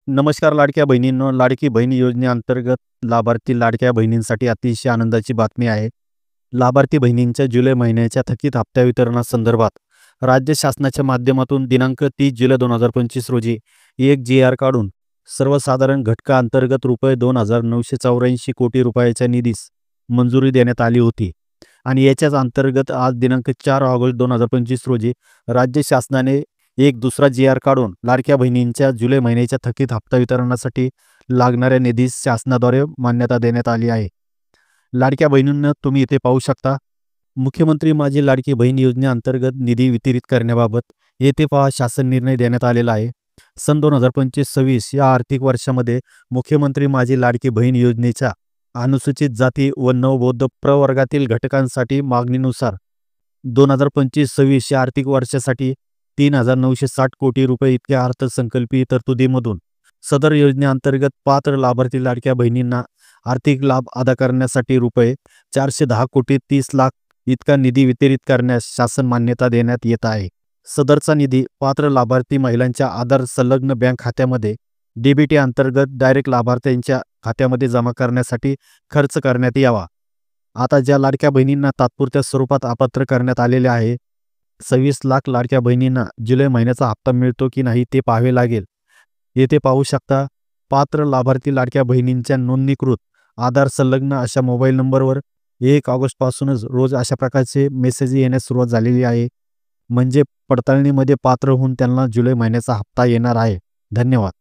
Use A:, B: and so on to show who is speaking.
A: नमस्कार लाडक्या बहिणींनो, लाडकी बहीण योजनेअंतर्गत लाभार्थी लाडक्या बहिणींसाठी अतिशय आनंदाची बातमी आहे. लाभार्थी बहिणींच्या जुलै महिन्याच्या थकीत हप्त्या वितरणासंदर्भात राज्य शासनाच्या माध्यमातून दिनांक 30 जुलै 2025 रोजी एक जी.आर. काढून सर्वसाधारण घटकाअंतर्गत रुपये 2,984 कोटी रुपयाच्या निधीस मंजुरी देण्यात आली होती आणि याच्याच अंतर्गत आज दिनांक 4 ऑगस्ट 2025 रोजी राज्य शासनाने एक दुसरा जी.आर. काढून लाडक्या बहिणींच्या जुलै महिन्याच्या थकीत हप्ता वितरणासाठी लागणाऱ्या निधीस शासनाद्वारे मान्यता देण्यात आली आहे. लाडक्या बहिणींना तुम्ही इथे पाहू शकता, मुख्यमंत्री माझी लाडकी बहीण योजनेअंतर्गत निधी वितरित करण्याबाबत येथे पहा शासन निर्णय देण्यात आलेला आहे. सन 2025-26 या आर्थिक वर्षामध्ये मुख्यमंत्री माझी लाडकी बहीण योजनेच्या अनुसूचित जाती व नवबौद्ध प्रवर्गातील घटकांसाठी मागणीनुसार 2025-26 या आर्थिक वर्षासाठी 3,960 कोटी रुपये इतक्या अर्थसंकल्पीय तरतुदीमधून सदर योजनेअंतर्गत पात्र लाभार्थी लाडक्या बहिणींना आर्थिक लाभ अदा करण्यासाठी रुपये 410 कोटी 30 लाख इतका निधी वितरित करण्यास शासन मान्यता देण्यात येत आहे. सदरचा निधी पात्र लाभार्थी महिलांच्या आधार संलग्न बँक खात्यामध्ये डीबीटी अंतर्गत डायरेक्ट लाभार्थ्यांच्या खात्यामध्ये जमा करण्यासाठी खर्च करण्यात यावा. आता ज्या लाडक्या बहिणींना तात्पुरत्या स्वरूपात अपात्र करण्यात आलेले आहे, 26 लाख लाडक्या बहिणींना जुलै महिन्याचा हप्ता मिळतो की नाही ते पाहावे लागेल. येथे पाहू शकता, पात्र लाभार्थी लाडक्या बहिणींच्या नोंदणीकृत आधार संलग्न अशा मोबाईल नंबरवर 1 ऑगस्टपासूनच रोज अशा प्रकारचे मेसेज येण्यास सुरुवात झालेली आहे. म्हणजे पडताळणीमध्ये पात्र होऊन त्यांना जुलै महिन्याचा हप्ता येणार आहे. धन्यवाद.